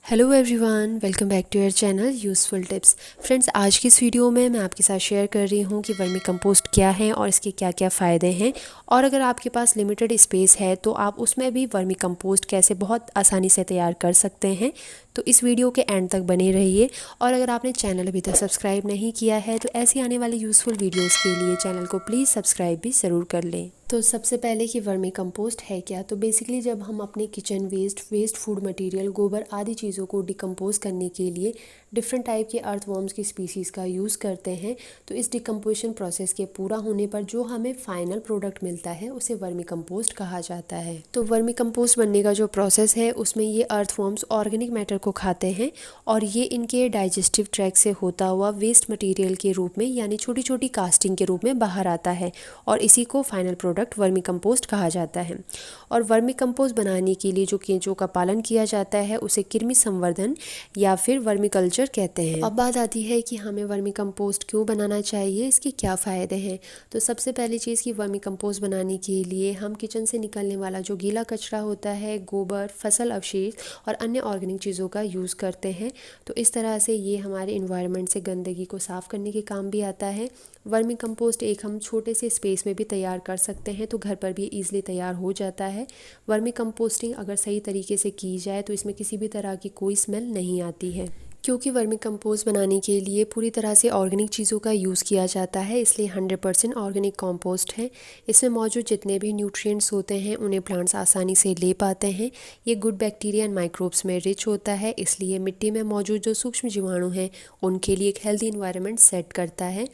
Hello everyone, welcome back to your channel useful tips. Friends, आज की इस video में मैं आपके साथ शेयर कर रही हूँ कि वर्मी कंपोस्ट क्या है और इसके क्या क्या फ़ायदे हैं। और अगर आपके पास लिमिटेड स्पेस है तो आप उसमें भी वर्मी कंपोस्ट कैसे बहुत आसानी से तैयार कर सकते हैं। तो इस वीडियो के एंड तक बने रहिए। और अगर आपने चैनल अभी तक सब्सक्राइब नहीं किया है तो ऐसी आने वाली यूज़फुल वीडियोज़ के लिए चैनल को प्लीज़ सब्सक्राइब भी ज़रूर कर लें। तो सबसे पहले कि वर्मी कंपोस्ट है क्या, तो बेसिकली जब हम अपने किचन वेस्ट फूड मटेरियल, गोबर आदि चीज़ों को डिकम्पोज करने के लिए डिफरेंट टाइप के अर्थवर्म्स की स्पीसीज़ का यूज़ करते हैं, तो इस डिकम्पोजिशन प्रोसेस के पूरा होने पर जो हमें फाइनल प्रोडक्ट मिलता है उसे वर्मी कंपोस्ट कहा जाता है। तो वर्मी कंपोस्ट बनने का जो प्रोसेस है उसमें ये अर्थवर्म्स ऑर्गेनिक मैटर को खाते हैं और ये इनके डाइजेस्टिव ट्रैक से होता हुआ वेस्ट मटेरियल के रूप में यानी छोटी छोटी कास्टिंग के रूप में बाहर आता है और इसी को फाइनल प्रोडक्ट वर्मी कंपोस्ट कहा जाता है। और वर्मी कंपोस्ट बनाने के लिए जो केंचुओं का पालन किया जाता है उसे कृमि संवर्धन या फिर वर्मी कल्चर कहते हैं। अब बात आती है कि हमें वर्मी कंपोस्ट क्यों बनाना चाहिए, इसके क्या फ़ायदे हैं। तो सबसे पहली चीज़ कि वर्मी कंपोस्ट बनाने के लिए हम किचन से निकलने वाला जो गीला कचरा होता है, गोबर, फसल अवशेष और अन्य ऑर्गेनिक चीज़ों का यूज़ करते हैं। तो इस तरह से ये हमारे इन्वायरमेंट से गंदगी को साफ़ करने के काम भी आता है। वर्मी कंपोस्ट एक हम छोटे से स्पेस में भी तैयार कर सकते हैं, तो घर पर भी ईज़िली तैयार हो जाता है। वर्मी कंपोस्टिंग अगर सही तरीके से की जाए तो इसमें किसी भी तरह की कोई स्मेल नहीं आती है। क्योंकि वर्मी कंपोस्ट बनाने के लिए पूरी तरह से ऑर्गेनिक चीज़ों का यूज़ किया जाता है, इसलिए 100% ऑर्गेनिक कंपोस्ट है। इसमें मौजूद जितने भी न्यूट्रिएंट्स होते हैं उन्हें प्लांट्स आसानी से ले पाते हैं। ये गुड बैक्टीरिया एंड माइक्रोब्स में रिच होता है, इसलिए मिट्टी में मौजूद जो सूक्ष्म जीवाणु हैं उनके लिए एक हेल्दी इन्वायरमेंट सेट करता है।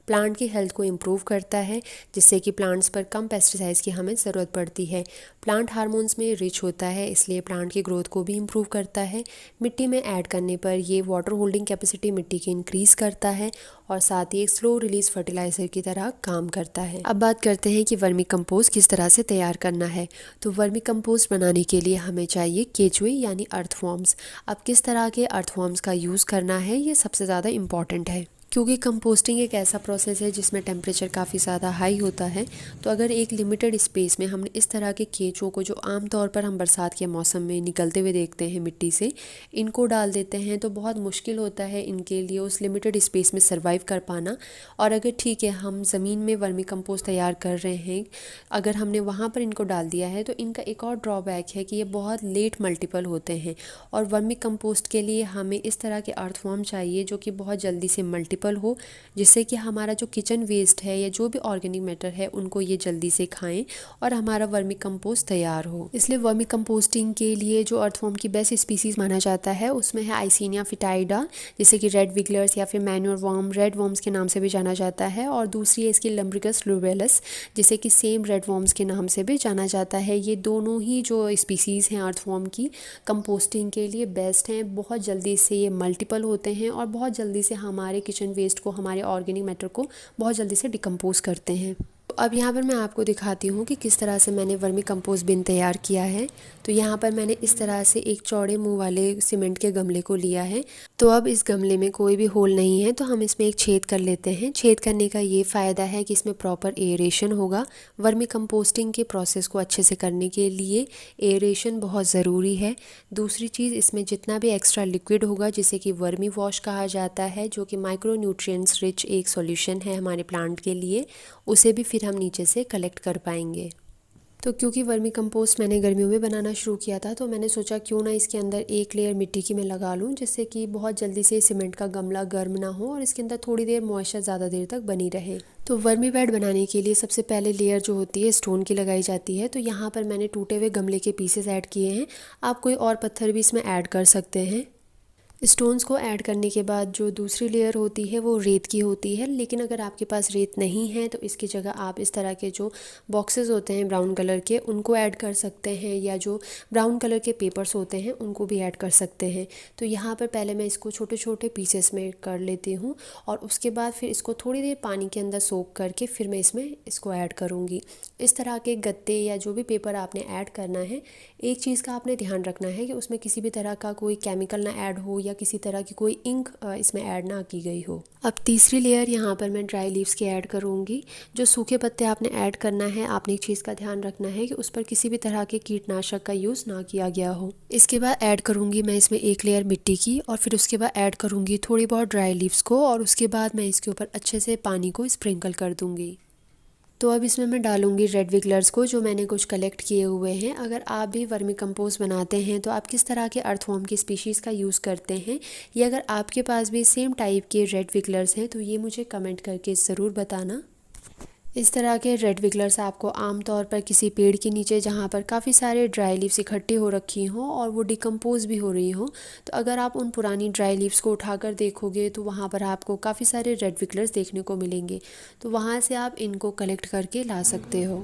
प्लांट की हेल्थ को इम्प्रूव करता है, जिससे कि प्लांट्स पर कम पेस्टिसाइड्स की हमें ज़रूरत पड़ती है। प्लांट हार्मोन्स में रिच होता है, इसलिए प्लांट की ग्रोथ को भी इम्प्रूव करता है। मिट्टी में ऐड करने पर ये वाटर होल्डिंग कैपेसिटी मिट्टी की इंक्रीज़ करता है और साथ ही एक स्लो रिलीज फर्टिलाइज़र की तरह काम करता है। अब बात करते हैं कि वर्मी कंपोस्ट किस तरह से तैयार करना है। तो वर्मी कंपोस्ट बनाने के लिए हमें चाहिए केचुए यानी अर्थवर्म्स। अब किस तरह के अर्थवर्म्स का यूज़ करना है ये सबसे ज़्यादा इम्पॉर्टेंट है, क्योंकि कंपोस्टिंग एक ऐसा प्रोसेस है जिसमें टेम्परेचर काफ़ी ज़्यादा हाई होता है। तो अगर एक लिमिटेड स्पेस में हमने इस तरह के केंचुओं को, जो आमतौर पर हम बरसात के मौसम में निकलते हुए देखते हैं मिट्टी से, इनको डाल देते हैं तो बहुत मुश्किल होता है इनके लिए उस लिमिटेड स्पेस में सर्वाइव कर पाना। और अगर ठीक है हम ज़मीन में वर्मी कंपोस्ट तैयार कर रहे हैं, अगर हमने वहाँ पर इनको डाल दिया है तो इनका एक और ड्रॉबैक है कि ये बहुत लेट मल्टीपल होते हैं। और वर्मी कंपोस्ट के लिए हमें इस तरह के अर्थवर्म चाहिए जो कि बहुत जल्दी से मल्टीपल हो, जिससे कि हमारा जो किचन वेस्ट है या जो भी ऑर्गेनिक मैटर है उनको ये जल्दी से खाएं और हमारा वर्मी कंपोस्ट तैयार हो। इसलिए वर्मी कंपोस्टिंग के लिए जो अर्थवर्म की बेस्ट स्पीसीज माना जाता है उसमें है आइसिनिया फिटाइडा, जिसे कि रेड विगलर्स या फिर मैन्योर वर्म, रेड वर्म्स के नाम से भी जाना जाता है। और दूसरी है इसकी लम्ब्रिकस लुबेलस, जिसे कि सेम रेड वर्म्स के नाम से भी जाना जाता है। ये दोनों ही जो स्पीसीज़ हैं अर्थवर्म की, कंपोस्टिंग के लिए बेस्ट हैं। बहुत जल्दी से ये मल्टीपल होते हैं और बहुत जल्दी से हमारे किचन वेस्ट को, हमारे ऑर्गेनिक मैटर को बहुत जल्दी से डिकम्पोज करते हैं। तो अब यहाँ पर मैं आपको दिखाती हूँ कि किस तरह से मैंने वर्मी कंपोस्ट बिन तैयार किया है। तो यहाँ पर मैंने इस तरह से एक चौड़े मुंह वाले सीमेंट के गमले को लिया है। तो अब इस गमले में कोई भी होल नहीं है, तो हम इसमें एक छेद कर लेते हैं। छेद करने का ये फ़ायदा है कि इसमें प्रॉपर एयरेशन होगा। वर्मी कंपोस्टिंग के प्रोसेस को अच्छे से करने के लिए एयरेशन बहुत ज़रूरी है। दूसरी चीज़, इसमें जितना भी एक्स्ट्रा लिक्विड होगा, जिसे कि वर्मी वॉश कहा जाता है, जो कि माइक्रो न्यूट्रिएंट्स रिच एक सॉल्यूशन है हमारे प्लांट के लिए, उसे भी फिर हम नीचे से कलेक्ट कर पाएंगे। तो क्योंकि वर्मी कंपोस्ट मैंने गर्मियों में बनाना शुरू किया था, तो मैंने सोचा क्यों ना इसके अंदर एक लेयर मिट्टी की मैं लगा लूँ, जिससे कि बहुत जल्दी से सीमेंट का गमला गर्म ना हो और इसके अंदर थोड़ी देर मॉइस्चर ज़्यादा देर तक बनी रहे। तो वर्मी बेड बनाने के लिए सबसे पहले लेयर जो होती है स्टोन की लगाई जाती है। तो यहाँ पर मैंने टूटे हुए गमले के पीसेस ऐड किए हैं। आप कोई और पत्थर भी इसमें ऐड कर सकते हैं। स्टोन्स को ऐड करने के बाद जो दूसरी लेयर होती है वो रेत की होती है, लेकिन अगर आपके पास रेत नहीं है तो इसकी जगह आप इस तरह के जो बॉक्सेस होते हैं ब्राउन कलर के, उनको ऐड कर सकते हैं, या जो ब्राउन कलर के पेपर्स होते हैं उनको भी ऐड कर सकते हैं। तो यहाँ पर पहले मैं इसको छोटे छोटे पीसेस में कर लेती हूँ और उसके बाद फिर इसको थोड़ी देर पानी के अंदर सोक करके फिर मैं इसमें इसको ऐड करूँगी। इस तरह के गत्ते या जो भी पेपर आपने ऐड करना है, एक चीज़ का आपने ध्यान रखना है कि उसमें किसी भी तरह का कोई केमिकल ना ऐड हो या या किसी तरह की कोई इंक इसमें ऐड ना की गई हो। अब तीसरी लेयर यहाँ पर मैं ड्राई लीव्स की ऐड करूँगी। जो सूखे पत्ते आपने ऐड करना है, आपने एक चीज़ का ध्यान रखना है कि उस पर किसी भी तरह के कीटनाशक का यूज़ ना किया गया हो। इसके बाद ऐड करूँगी मैं इसमें एक लेयर मिट्टी की, और फिर उसके बाद ऐड करूँगी थोड़ी बहुत ड्राई लीव्स को, और उसके बाद मैं इसके ऊपर अच्छे से पानी को स्प्रिंकल कर दूँगी। तो अब इसमें मैं डालूंगी रेड विगलर्स को, जो मैंने कुछ कलेक्ट किए हुए हैं। अगर आप भी वर्मी कंपोस्ट बनाते हैं तो आप किस तरह के अर्थवर्म की स्पीशीज़ का यूज़ करते हैं, या अगर आपके पास भी सेम टाइप के रेड विगलर्स हैं तो ये मुझे कमेंट करके ज़रूर बताना। इस तरह के रेड विगलर्स आपको आमतौर पर किसी पेड़ के नीचे, जहाँ पर काफ़ी सारे ड्राई लीव्स इकट्ठी हो रखी हों और वो डिकम्पोज भी हो रही हों, तो अगर आप उन पुरानी ड्राई लीव्स को उठाकर देखोगे तो वहाँ पर आपको काफ़ी सारे रेड विगलर्स देखने को मिलेंगे। तो वहाँ से आप इनको कलेक्ट करके ला सकते हो।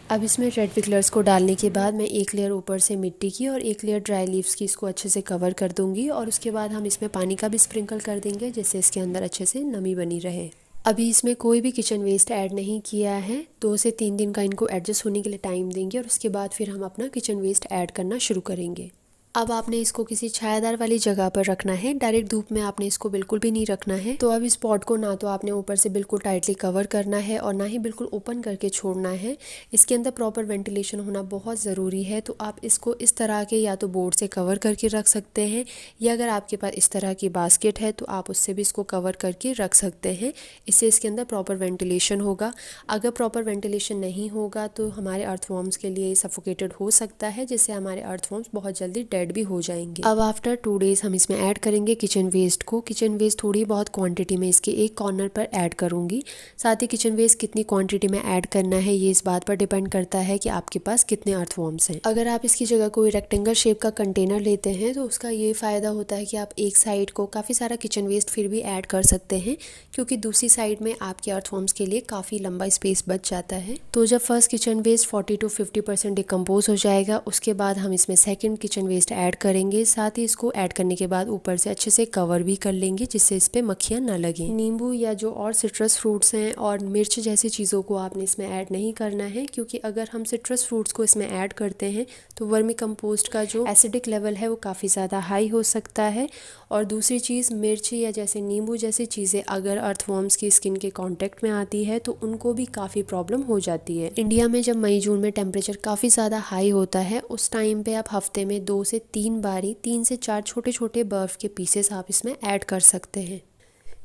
अब इसमें रेड विगलर्स को डालने के बाद मैं एक लेयर ऊपर से मिट्टी की और एक लेयर ड्राई लीव्स की इसको अच्छे से कवर कर दूंगी, और उसके बाद हम इसमें पानी का भी स्प्रिंकल कर देंगे, जिससे इसके अंदर अच्छे से नमी बनी रहे। अभी इसमें कोई भी किचन वेस्ट ऐड नहीं किया है। 2 से 3 दिन का इनको एडजस्ट होने के लिए टाइम देंगे, और उसके बाद फिर हम अपना किचन वेस्ट ऐड करना शुरू करेंगे। अब आपने इसको किसी छायादार वाली जगह पर रखना है, डायरेक्ट धूप में आपने इसको बिल्कुल भी नहीं रखना है। तो अब इस पॉट को ना तो आपने ऊपर से बिल्कुल टाइटली कवर करना है और ना ही बिल्कुल ओपन करके छोड़ना है। इसके अंदर प्रॉपर वेंटिलेशन होना बहुत ज़रूरी है। तो आप इसको इस तरह के या तो बोर्ड से कवर करके रख सकते हैं, या अगर आपके पास इस तरह की बास्केट है तो आप उससे भी इसको कवर करके रख सकते हैं। इससे इसके अंदर प्रॉपर वेंटिलेशन होगा। अगर प्रॉपर वेंटिलेशन नहीं होगा तो हमारे अर्थवर्म्स के लिए सफोकेटेड हो सकता है, जिससे हमारे अर्थवर्म्स बहुत जल्दी भी हो जाएंगे। अब आफ्टर 2 डेज हम इसमें ऐड करेंगे किचन वेस्ट को। किचन वेस्ट थोड़ी बहुत क्वांटिटी में इसके एक कॉर्नर पर ऐड करूंगी। साथ ही किचन वेस्ट कितनी क्वांटिटी में ऐड करना है ये इस बात पर डिपेंड करता है कि आपके पास कितने अर्थवर्म्स हैं। अगर आप इसकी जगह कोई रेक्टेंगल शेप का कंटेनर लेते हैं तो उसका ये फायदा होता है कि आप एक साइड को काफ़ी सारा किचन वेस्ट फिर भी ऐड कर सकते हैं, क्योंकि दूसरी साइड में आपके अर्थवर्म्स के लिए काफ़ी लंबा स्पेस बच जाता है। तो जब first kitchen waste 40 to 50% decompose हो जाएगा, उसके बाद हम इसमें सेकेंड किचन वेस्ट ऐड करेंगे। साथ ही इसको ऐड करने के बाद ऊपर से अच्छे से कवर भी कर लेंगे, जिससे इस पे मक्खियाँ ना लगें। नींबू या जो और सिट्रस फ्रूट्स हैं और मिर्च जैसी चीज़ों को आपने इसमें ऐड नहीं करना है, क्योंकि अगर हम सिट्रस फ्रूट्स को इसमें ऐड करते हैं तो वर्मी कंपोस्ट का जो एसिडिक लेवल है वो काफ़ी ज़्यादा हाई हो सकता है। और दूसरी चीज़, मिर्च या जैसे नींबू जैसी चीज़ें अगर अर्थवर्म्स की स्किन के कॉन्टेक्ट में आती है तो उनको भी काफ़ी प्रॉब्लम हो जाती है। इंडिया में जब मई जून में टेम्परेचर काफ़ी ज़्यादा हाई होता है, उस टाइम पे आप हफ्ते में 2 से 3 बारी 3 से 4 छोटे छोटे बर्फ़ के पीसेस आप इसमें ऐड कर सकते हैं।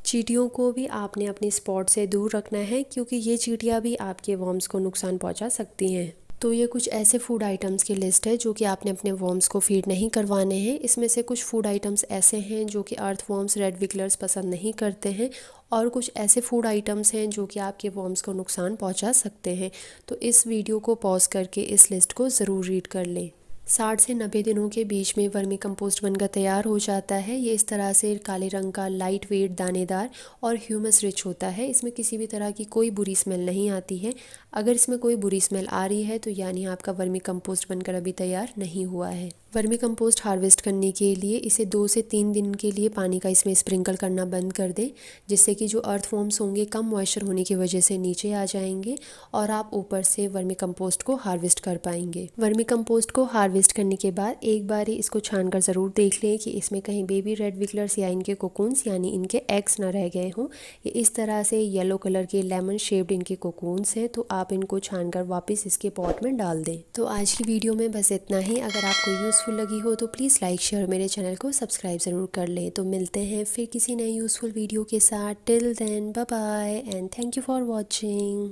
चींटियों को भी आपने अपनी स्पॉट से दूर रखना है, क्योंकि ये चींटियाँ भी आपके वर्म्स को नुकसान पहुंचा सकती हैं। तो ये कुछ ऐसे फूड आइटम्स की लिस्ट है जो कि आपने अपने वर्म्स को फीड नहीं करवाने हैं। इसमें से कुछ फूड आइटम्स ऐसे हैं जो कि अर्थवर्म्स, रेड विगलर्स पसंद नहीं करते हैं, और कुछ ऐसे फूड आइटम्स हैं जो कि आपके वर्म्स को नुकसान पहुंचा सकते हैं। तो इस वीडियो को पॉज करके इस लिस्ट को ज़रूर रीड कर लें। 60 से 90 दिनों के बीच में वर्मी कंपोस्ट बनकर तैयार हो जाता है। ये इस तरह से काले रंग का, लाइट वेट, दानेदार और ह्यूमस रिच होता है। इसमें किसी भी तरह की कोई बुरी स्मेल नहीं आती है। अगर इसमें कोई बुरी स्मेल आ रही है तो यानी आपका वर्मी कंपोस्ट बनकर अभी तैयार नहीं हुआ है। वर्मी कंपोस्ट हार्वेस्ट करने के लिए इसे 2 से 3 दिन के लिए पानी का इसमें स्प्रिंकल करना बंद कर दें, जिससे कि जो अर्थवर्म्स होंगे कम मॉइस्चर होने की वजह से नीचे आ जाएंगे और आप ऊपर से वर्मी कंपोस्ट को हार्वेस्ट कर पाएंगे। वर्मी कंपोस्ट को हार्वेस्ट करने के बाद एक बार ही इसको छानकर ज़रूर देख लें कि इसमें कहीं बेबी रेड विगलर्स या इनके कोकून्स यानी इनके एग्स ना रह गए हों। ये इस तरह से येलो कलर के लेमन शेप्ड इनके कोकून्स हैं, तो आप इनको छानकर वापस इसके पॉट में डाल दें। तो आज की वीडियो में बस इतना ही। अगर आपको यूज़फुल लगी हो तो प्लीज़ लाइक, शेयर, मेरे चैनल को सब्सक्राइब ज़रूर कर लें। तो मिलते हैं फिर किसी नए यूज़फुल वीडियो के साथ। Till then bye bye and thank you for watching.